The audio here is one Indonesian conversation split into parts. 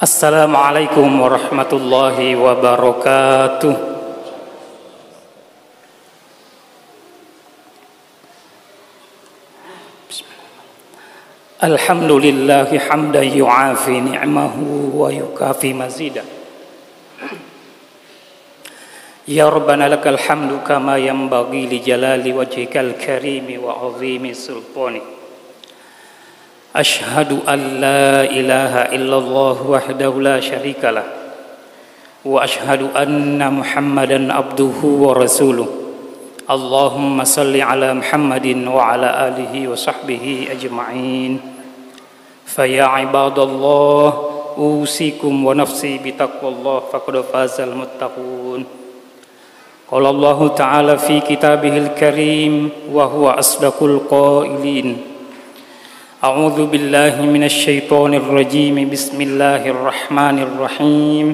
Assalamualaikum warahmatullahi wabarakatuh. Alhamdulillahi hamdan yu'afi ni'mahu wa yukafi mazidah. Ya Rabbana lakal hamdu kama yanbaghi li jalali wajhikal karimi wa 'azimi sultanik. Ashhadu an la ilaha illallah wahdahu la syarikalah wa ashhadu anna Muhammadan abduhu wa rasuluh. Allahumma salli ala Muhammadin wa ala alihi wa sahbihi ajma'in. Fa ya ibadallah usikum wa nafsi bitaqwallah faqad fazal muttaqun. Qala Allah ta'ala fi kitabihil karim wa huwa asdaqul qailin. A'udzu billahi minasy syaithanir rajim. Bismillahirrahmanirrahim.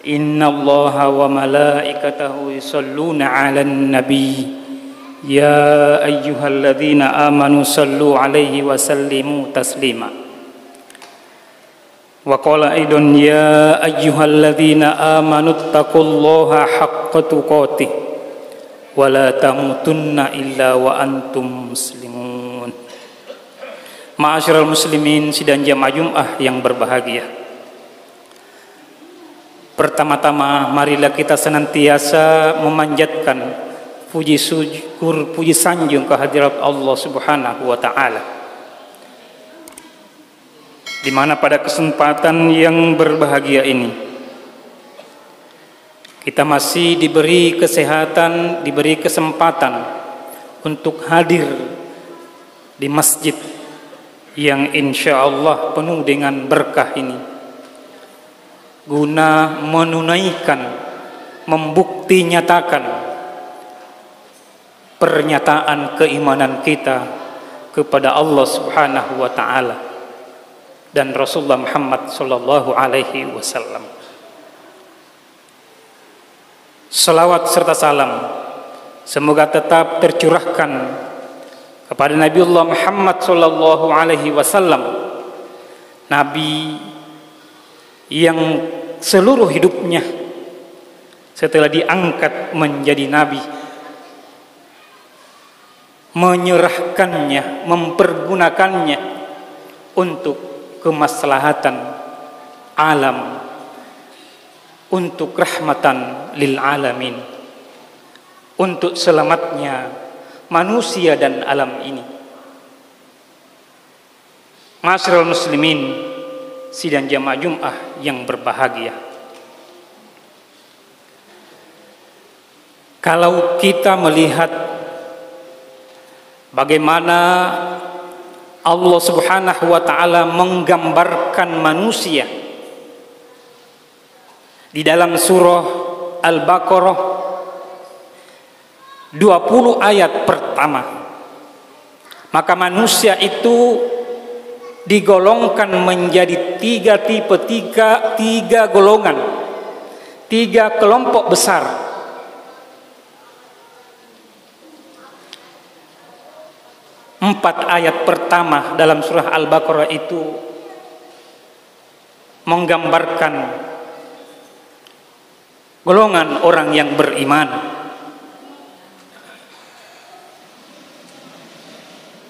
Innallaha wa malaikatahu yusholluna 'alan nabiy. Ya ayyuhalladzina amanu shallu 'alaihi wa sallimu taslima. Wa qala aidan ya ayyuhalladzina amanu taqullaha haqqa tuqatih wa la tamutunna illa wa antum muslimun. Ma'asyiral muslimin sidang jamaah Jumat yang berbahagia. Pertama-tama marilah kita senantiasa memanjatkan puji syukur, puji sanjung kehadirat Allah Subhanahu wa taala. Di mana pada kesempatan yang berbahagia ini kita masih diberi kesehatan, diberi kesempatan untuk hadir di masjid yang insya Allah penuh dengan berkah ini, guna menunaikan, membukti nyatakan pernyataan keimanan kita kepada Allah Subhanahu wa taala dan Rasulullah Muhammad sallallahu alaihi wasallam. Salawat serta salam semoga tetap tercurahkan kepada Nabiullah Muhammad sallallahu alaihi wasallam, nabi yang seluruh hidupnya setelah diangkat menjadi nabi menyerahkannya, mempergunakannya untuk kemaslahatan alam, untuk rahmatan lil alamin, untuk selamatnya manusia dan alam ini. Ma'asyiral muslimin sidang jamaah Jumat yang berbahagia. Kalau kita melihat bagaimana Allah Subhanahu wa taala menggambarkan manusia di dalam surah Al-Baqarah 20 ayat pertama, maka manusia itu digolongkan menjadi tiga tipe, tiga golongan, tiga kelompok besar. Empat ayat pertama dalam surah Al-Baqarah itu menggambarkan golongan orang yang beriman,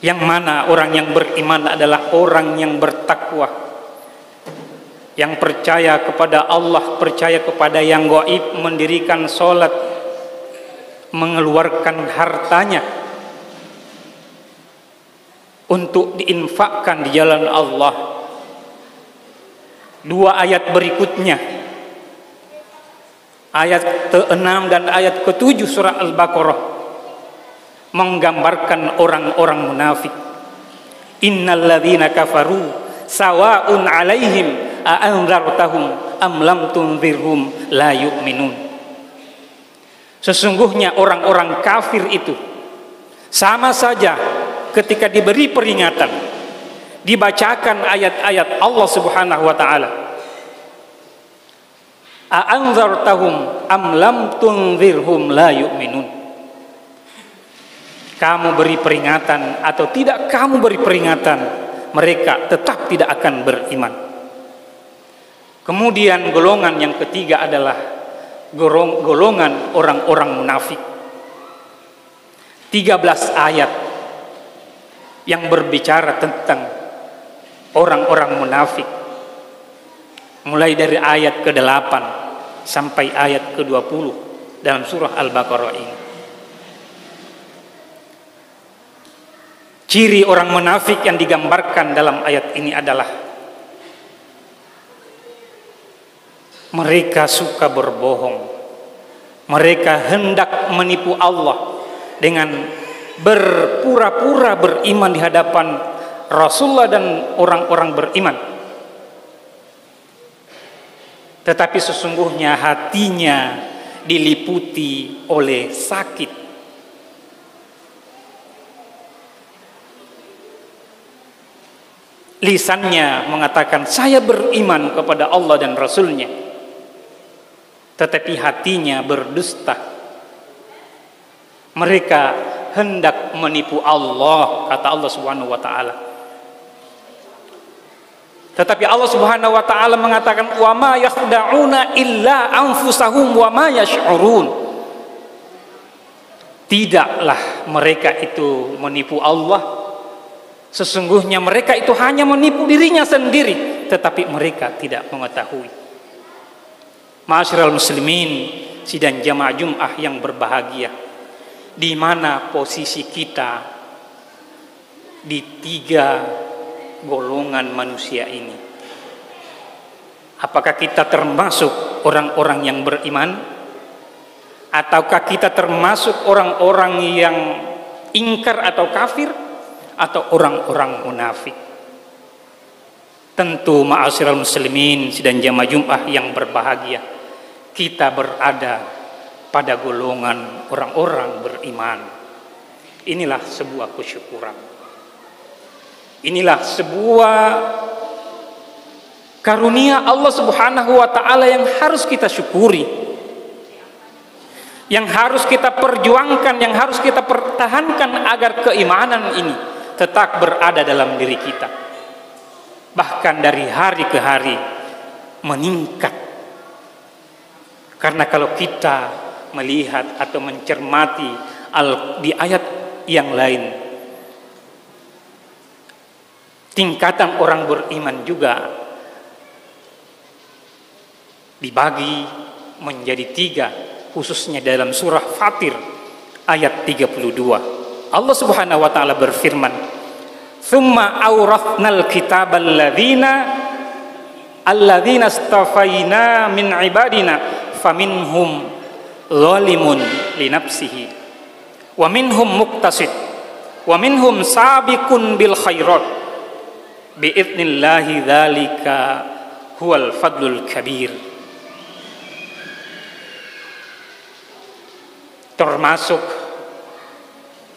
yang mana orang yang beriman adalah orang yang bertakwa, yang percaya kepada Allah, percaya kepada yang gaib, mendirikan sholat, mengeluarkan hartanya untuk diinfakkan di jalan Allah. Dua ayat berikutnya, ayat ke-6 dan ayat ke-7 surah Al-Baqarah, menggambarkan orang-orang munafik. Innalladzina kafaru sawa'un 'alaihim a anzartahum am lam tunzirhum la yu'minun. Sesungguhnya orang-orang kafir itu sama saja ketika diberi peringatan, dibacakan ayat-ayat Allah Subhanahu wa taala. A anzartahum am lam tunzirhum la yu'minun. Kamu beri peringatan atau tidak kamu beri peringatan, mereka tetap tidak akan beriman. Kemudian golongan yang ketiga adalah golongan orang-orang munafik. 13 ayat yang berbicara tentang orang-orang munafik, mulai dari ayat ke-8 sampai ayat ke-20 dalam surah Al-Baqarah ini. Ciri orang munafik yang digambarkan dalam ayat ini adalah mereka suka berbohong. Mereka hendak menipu Allah dengan berpura-pura beriman di hadapan Rasulullah dan orang-orang beriman. Tetapi sesungguhnya hatinya diliputi oleh sakit. Lisannya mengatakan saya beriman kepada Allah dan Rasulnya, tetapi hatinya berdusta. Mereka hendak menipu Allah, kata Allah Subhanahu wa taala. Tetapi Allah Subhanahu wa taala mengatakan wa ma yakhda'una illa anfusahum wa ma yash'urun. Tidaklah mereka itu menipu Allah, sesungguhnya mereka itu hanya menipu dirinya sendiri, tetapi mereka tidak mengetahui. Ma'asyiral muslimin, sidang jamaah Jumat yang berbahagia, di mana posisi kita di 3 golongan manusia ini? Apakah kita termasuk orang-orang yang beriman, ataukah kita termasuk orang-orang yang ingkar atau kafir, atau orang-orang munafik? Tentu ma'asyiral muslimin dan jamaah Jumat yang berbahagia, kita berada pada golongan orang-orang beriman. Inilah sebuah kesyukuran. Inilah sebuah karunia Allah Subhanahu wa taala yang harus kita syukuri, yang harus kita perjuangkan, yang harus kita pertahankan agar keimanan ini tetap berada dalam diri kita, bahkan dari hari ke hari meningkat. Karena kalau kita melihat atau mencermati di ayat yang lain, tingkatan orang beriman juga dibagi menjadi 3, khususnya dalam surah Fatir ayat 32. Allah Subhanahu wa taala berfirman, "Tsumma awrathnal kitabal alladzina istafaina min ibadina faminhum zalimun li nafsihi wa minhum muqtasid wa minhum sabiqun bil khairat bi idznillah dzalika huwal fadlul kabir." Termasuk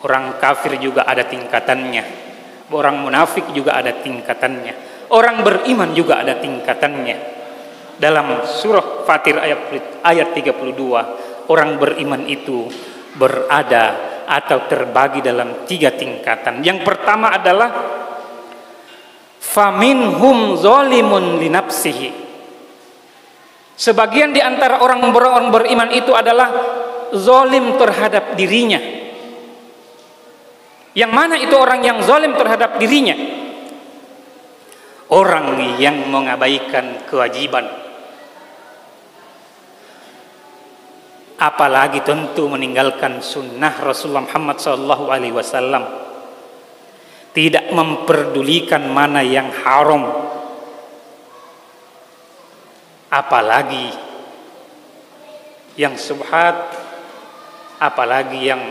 orang kafir juga ada tingkatannya, orang munafik juga ada tingkatannya, orang beriman juga ada tingkatannya. Dalam surah Fatir ayat 32, orang beriman itu berada atau terbagi dalam 3 tingkatan. Yang pertama adalah faminhum zalimun li nafsihi. Sebagian di antara orang beriman itu adalah zalim terhadap dirinya. Yang mana itu orang yang zalim terhadap dirinya? Orang yang mengabaikan kewajiban, apalagi tentu meninggalkan sunnah Rasulullah Muhammad SAW, tidak memperdulikan mana yang haram, apalagi yang subhat, apalagi yang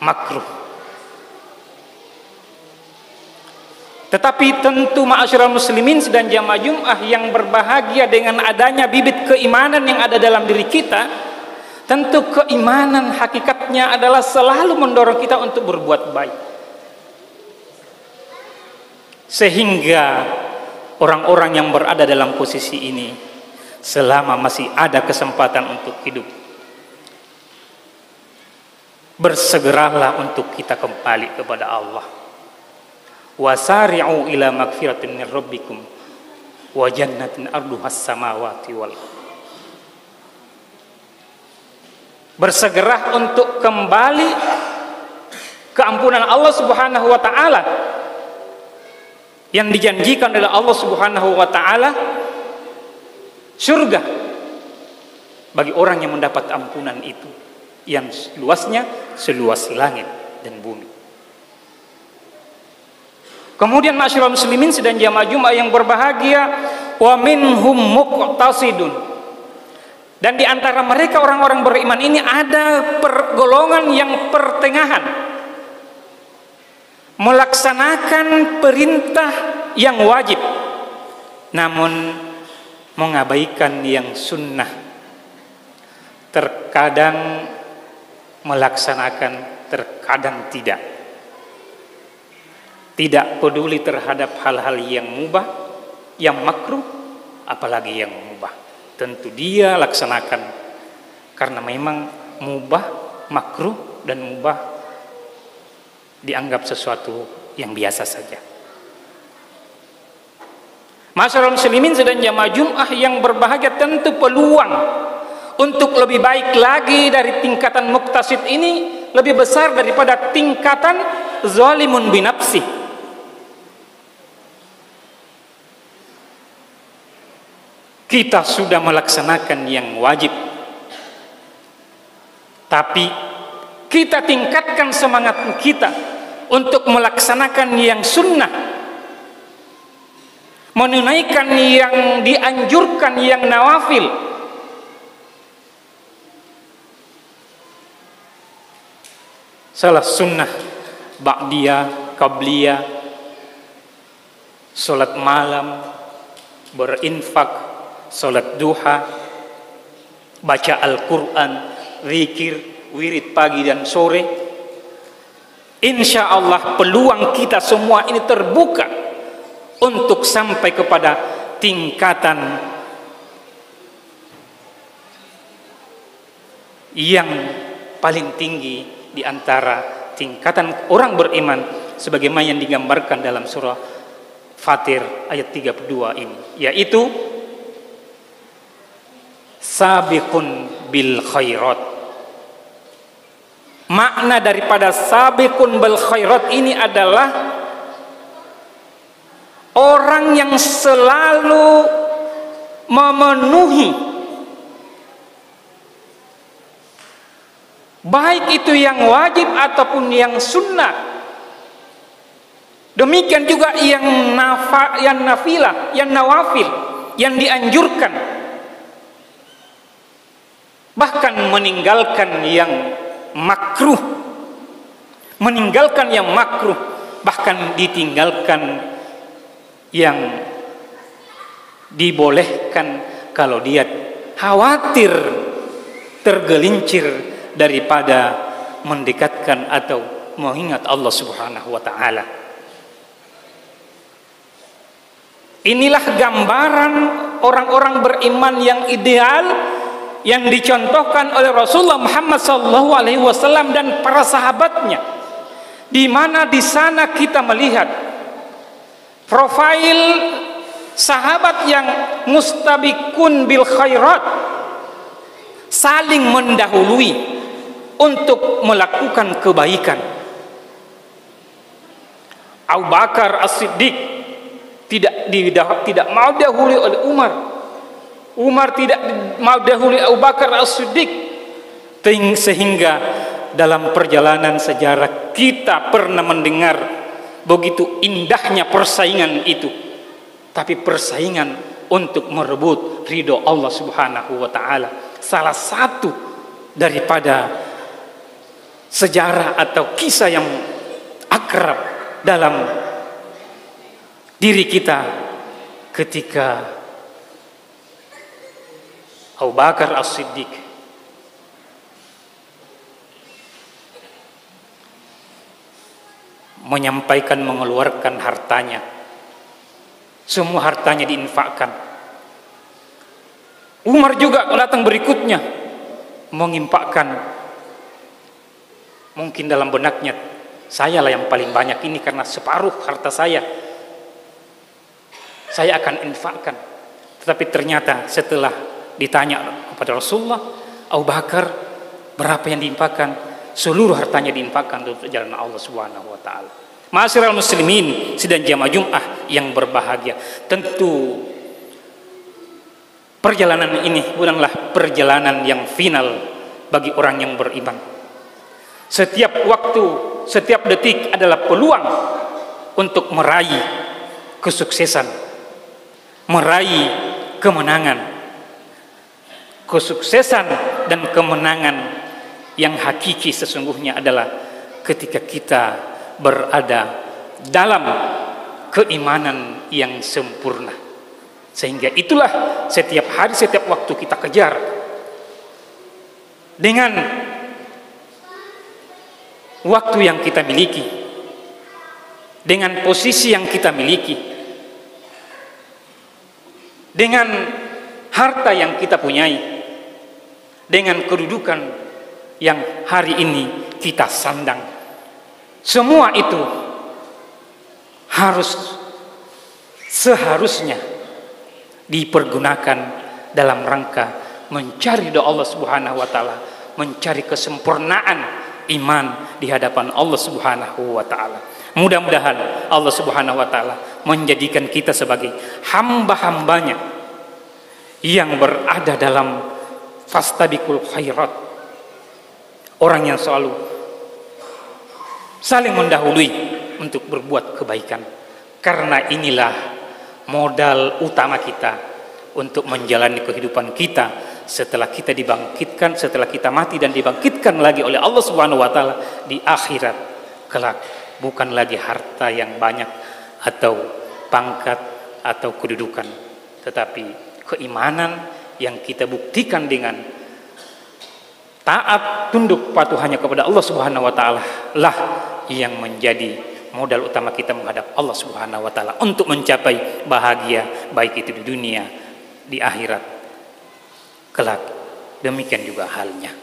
makruh. Tetapi tentu ma'asyiral muslimin dan jamaah Jumat yang berbahagia, dengan adanya bibit keimanan yang ada dalam diri kita, tentu keimanan hakikatnya adalah selalu mendorong kita untuk berbuat baik. Sehingga orang-orang yang berada dalam posisi ini, selama masih ada kesempatan untuk hidup, bersegeralah untuk kita kembali kepada Allah. Wasari'u ila magfiratin min rabbikum wa jannatin arduhas samawati wal ardh. Bersegera untuk kembali keampunan Allah Subhanahu wa taala yang dijanjikan oleh Allah Subhanahu wa taala, surga bagi orang yang mendapat ampunan itu yang luasnya seluas langit dan bumi. Kemudian masyarakat muslimin sedang jamaah Jumat yang berbahagia, wa minhum muqtasidun. Dan di antara mereka orang-orang beriman ini ada pergolongan yang pertengahan, melaksanakan perintah yang wajib namun mengabaikan yang sunnah, terkadang melaksanakan, terkadang tidak peduli terhadap hal-hal yang mubah, yang makruh, apalagi yang mubah. Tentu dia laksanakan karena memang mubah, makruh dan mubah dianggap sesuatu yang biasa saja. Masyarakat muslimin sedang jamaah Jumat yang berbahagia, tentu peluang untuk lebih baik lagi dari tingkatan muqtasid ini lebih besar daripada tingkatan zalimun binafsi. Kita sudah melaksanakan yang wajib, tapi kita tingkatkan semangat kita untuk melaksanakan yang sunnah, menunaikan yang dianjurkan, yang nawafil. Salah sunnah ba'diyah, qabliyah, salat malam, berinfak, salat duha, baca Al-Quran, zikir, wirid pagi dan sore. Insya Allah peluang kita semua ini terbuka untuk sampai kepada tingkatan yang paling tinggi di antara tingkatan orang beriman, sebagaimana yang digambarkan dalam surah Fatir ayat 32 ini, yaitu sabiqun bil khairat. Makna daripada sabiqun bil khairat ini adalah orang yang selalu memenuhi, baik itu yang wajib ataupun yang sunnah. Demikian juga yang nafilah, yang nawafil, yang dianjurkan. Bahkan meninggalkan yang makruh, bahkan ditinggalkan yang dibolehkan kalau dia khawatir tergelincir daripada mendekatkan atau mengingat Allah Subhanahu wa taala. Inilah gambaran orang-orang beriman yang ideal yang dicontohkan oleh Rasulullah Muhammad SAW dan para sahabatnya, di mana di sana kita melihat profil sahabat yang mustabiqun bil khairat, saling mendahului untuk melakukan kebaikan. Abu Bakar As-Siddiq tidak mau dahului oleh Umar tidak mau dahului Abu Bakar As-Siddiq, sehingga dalam perjalanan sejarah kita pernah mendengar begitu indahnya persaingan itu, tapi persaingan untuk merebut ridho Allah Subhanahu wa taala. Salah satu daripada sejarah atau kisah yang akrab dalam diri kita ketika Abu Bakar As-Siddiq menyampaikan mengeluarkan hartanya, semua hartanya diinfakkan. Umar juga datang berikutnya menginfakkan, mungkin dalam benaknya saya lah yang paling banyak ini karena separuh harta saya. saya akan infakkan. Tetapi ternyata setelah ditanya kepada Rasulullah, Abu Bakar, berapa yang diinfakkan? Seluruh hartanya diinfakkan untuk jalan Allah Subhanahu wa taala. Ma'asyiral muslimin, sidang jamaah Jumat yang berbahagia. Tentu perjalanan ini bukanlah perjalanan yang final bagi orang yang beriman. Setiap waktu, setiap detik adalah peluang untuk meraih kesuksesan, meraih kemenangan. Kesuksesan dan kemenangan yang hakiki sesungguhnya adalah ketika kita berada dalam keimanan yang sempurna. Sehingga itulah setiap hari, setiap waktu kita kejar dengan waktu yang kita miliki, dengan posisi yang kita miliki, dengan harta yang kita punyai, dengan kedudukan yang hari ini kita sandang. Semua itu seharusnya dipergunakan dalam rangka mencari doa Allah Subhanahu wa taala, mencari kesempurnaan iman di hadapan Allah Subhanahu wa taala. Mudah-mudahan Allah Subhanahu wa taala menjadikan kita sebagai hamba-hambanya yang berada dalam fastabiqul khairat, orang yang selalu saling mendahului untuk berbuat kebaikan. Karena inilah modal utama kita untuk menjalani kehidupan kita setelah kita dibangkitkan, setelah kita mati dan dibangkitkan lagi oleh Allah Subhanahu wa taala di akhirat kelak. Bukan lagi harta yang banyak atau pangkat atau kedudukan, tetapi keimanan yang kita buktikan dengan taat, tunduk, patuh hanya kepada Allah Subhanahu wa taala lah yang menjadi modal utama kita menghadap Allah Subhanahu wa taala untuk mencapai bahagia, baik itu di dunia, di akhirat kelak. Demikian juga halnya.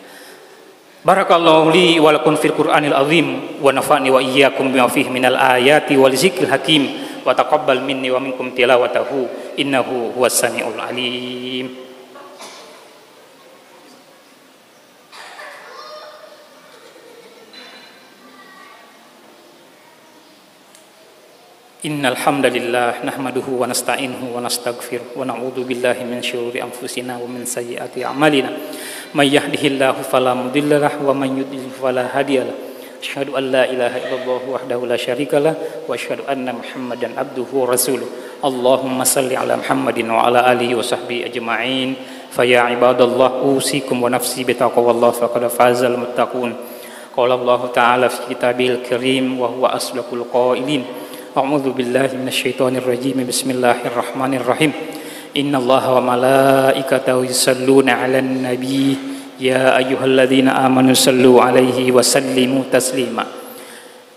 Barakallahu li wa lakum fil Qur'anil azim wa nafa'ni wa iyyakum bima fihi minal ayati wal zikril hakim wa taqabbal minni wa minkum tilawatahu innahu huwas samiul alim. Innal hamdalillah nahmaduhu wa nasta'inuhu wa nastaghfiruh wa na'udzu billahi min syururi anfusina wa min sayyiati a'malina. May yahdihillahu fala mudilla lahu wa man yudlil fala hadiyalah. Asyhadu an la ilaha illallah wahdahu la syarikalah wa asyhadu anna Muhammadan abduhu wa rasuluh. Allahumma shalli ala Muhammadin wa ala alihi wa sahbihi ajma'in. Fa ya ibadallah usikum wa nafsi bi taqwallah faqad fazal muttaqun. Qala Allah ta'ala fi kitabil karim wa huwa asdaqul qailin. A'udzu billahi minasyaitonir rajim. Bismillahirrahmanirrahim. Innallaha wa malaikatahu yusholluna 'alan nabi ya ayyuhalladzina amanu shallu 'alaihi wa sallimu taslima.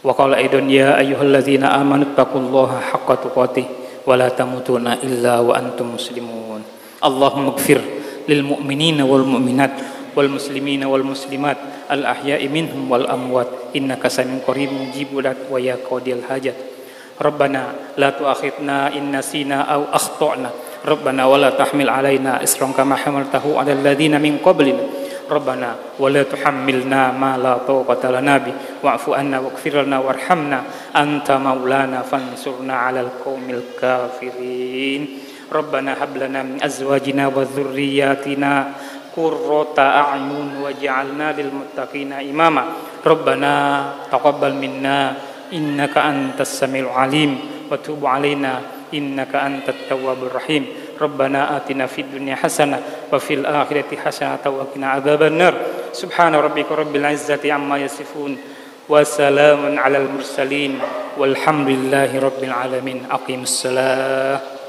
Wa qala aidan ya ayyuhalladzina amanu taqullaha haqqa tuqatih wa la tamutunna illa wa antum muslimun. Allahumma ighfir lil mu'minina wal mu'minat wal muslimina wal muslimat al ahya'i minhum wal amwat innaka samiun qarib mujibud wa ya qadil hajat. Rabbana la tu'akhidna in nasina aw akhtana. Rabbana wa la tahmil alaina isran kama hamaltahu 'alal ladzina min qablina. Rabbana wa la tuhammilna ma la taqata lana bi wa'fu 'anna waghfir lana warhamna anta maulana fansurna 'alal qaumil kafirin. Rabbana hab lana min azwajina wa dhurriyyatina qurrata a'yun waj'alna lil muttaqina imama. Rabbana taqabbal minna innaka antas samiul alim wa tub alaina innaka antat tawwabur rahim. Rabbana atina fid dunya hasanah wa fil akhirati hasanah wa qina adzabannar. Subhana rabbika rabbil izzati amma yasifun wa salamun alal mursalin walhamdulillahi rabbil alamin. Aqimus salah.